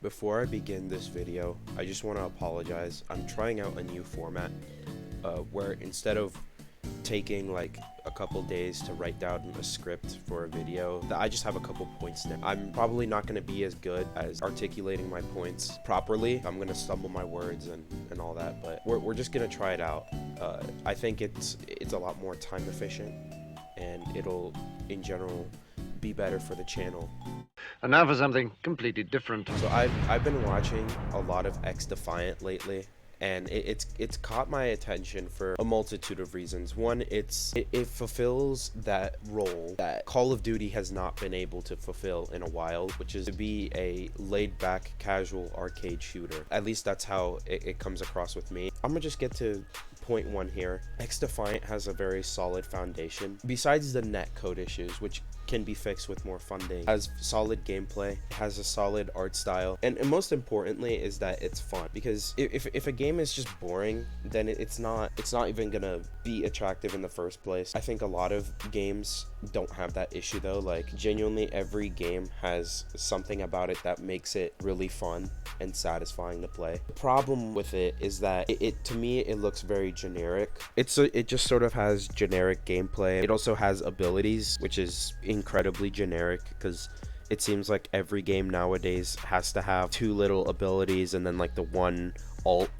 Before I begin this video, I just want to apologize. I'm trying out a new format where instead of taking like a couple days to write down a script for a video, I just have a couple points now. I'm probably not going to be as good as articulating my points properly. I'm going to stumble my words and all that, but we're just going to try it out. I think it's a lot more time efficient, and it'll in general be better for the channel. And now for something completely different. So I've been watching a lot of Xdefiant lately, and it's caught my attention for a multitude of reasons. One, it fulfills that role that Call of Duty has not been able to fulfill in a while, which is to be a laid-back, casual arcade shooter. At least that's how it comes across with me. I'm gonna just get to point one here. Xdefiant has a very solid foundation. Besides the netcode issues, which can be fixed with more funding, has solid gameplay, has a solid art style, and most importantly is that it's fun. Because if a game is just boring, then it's not even gonna be attractive in the first place. I think a lot of games don't have that issue though. Like, genuinely every game has something about it that makes it really fun and satisfying to play. The problem with it is that to me it looks very generic. It just sort of has generic gameplay. It also has abilities, which is incredibly generic, because it seems like every game nowadays has to have two little abilities and then like the one ult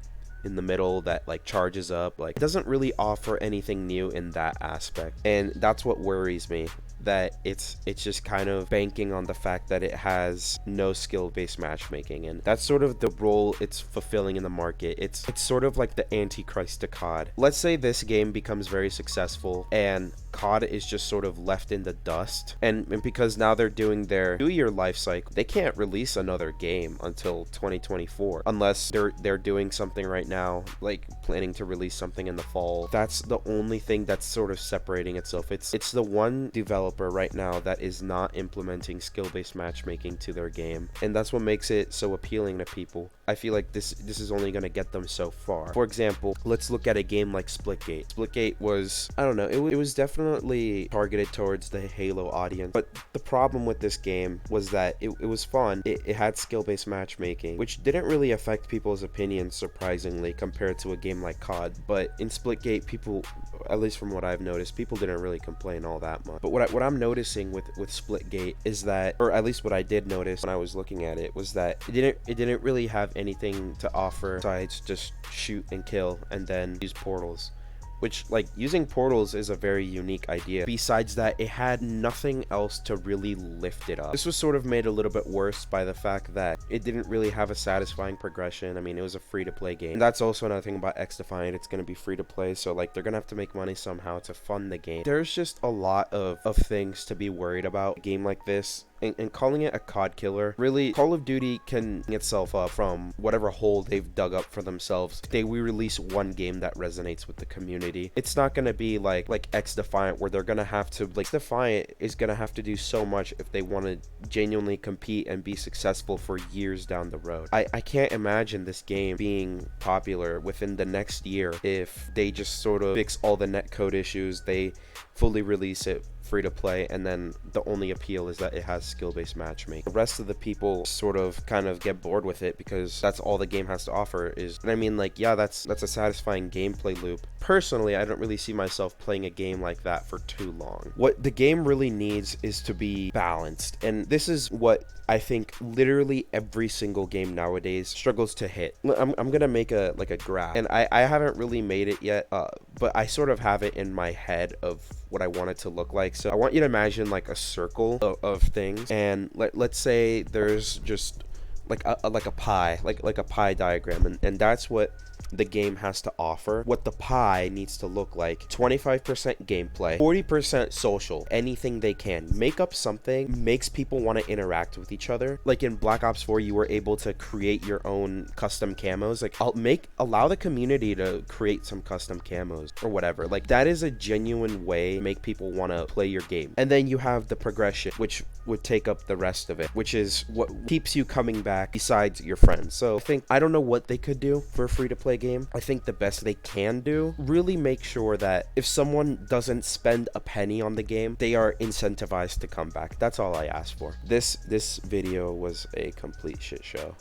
in the middle that like charges up. Like, it doesn't really offer anything new in that aspect, and that's what worries me, that it's just kind of banking on the fact that it has no skill-based matchmaking, and that's sort of the role it's fulfilling in the market. It's sort of like the antichrist to COD. Let's say this game becomes very successful and COD is just sort of left in the dust, and because now they're doing their 2-year life cycle, they can't release another game until 2024 unless they're doing something right now, like planning to release something in the fall. That's the only thing that's sort of separating itself. It's the one developer right now that is not implementing skill-based matchmaking to their game, and that's what makes it so appealing to people. I feel like this is only going to get them so far. For example, let's look at a game like Splitgate. Splitgate was, I don't know, it was definitely targeted towards the Halo audience, but the problem with this game was that it was fun. It had skill-based matchmaking, which didn't really affect people's opinions, surprisingly, compared to a game like COD. But in Splitgate, people, at least from what I've noticed, people didn't really complain all that much. But what I'm noticing with Splitgate is that, or at least what I did notice when I was looking at it, was that it didn't really have anything to offer besides just shoot and kill and then use portals, which, like, using portals is a very unique idea. Besides that, it had nothing else to really lift it up. This was sort of made a little bit worse by the fact that it didn't really have a satisfying progression. I mean, it was a free-to-play game. And that's also another thing about Xdefiant. It's going to be free-to-play, so like they're going to have to make money somehow to fund the game. There's just a lot of things to be worried about a game like this. And calling it a COD killer, really, Call of Duty can clean itself up from whatever hole they've dug up for themselves. We release one game that resonates with the community. It's not going to be like Xdefiant, where they're going to have to, like, Xdefiant is going to have to do so much if they want to genuinely compete and be successful for years down the road. I can't imagine this game being popular within the next year if they just sort of fix all the netcode issues, they fully release it free to play, and then the only appeal is that it has skill-based matchmaking. The rest of the people sort of kind of get bored with it because that's all the game has to offer is, and I mean, like, yeah, that's a satisfying gameplay loop. Personally, I don't really see myself playing a game like that for too long. What the game really needs is to be balanced, and this is what I think literally every single game nowadays struggles to hit. I'm gonna make a graph, and I haven't really made it yet, but I sort of have it in my head of what I want it to look like. So I want you to imagine like a circle of things, and let's say there's just like a pie, like a pie diagram, and that's what the game has to offer. What the pie needs to look like: 25% gameplay, 40% social, anything they can make up something makes people want to interact with each other. Like in Black Ops 4, you were able to create your own custom camos. Like, allow the community to create some custom camos or whatever. Like, that is a genuine way to make people want to play your game. And then you have the progression, which would take up the rest of it, which is what keeps you coming back besides your friends. So I don't know what they could do for a free-to-play game. I think the best they can do, really make sure that if someone doesn't spend a penny on the game, they are incentivized to come back. That's all I ask for. This video was a complete shit show.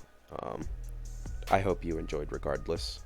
I hope you enjoyed regardless.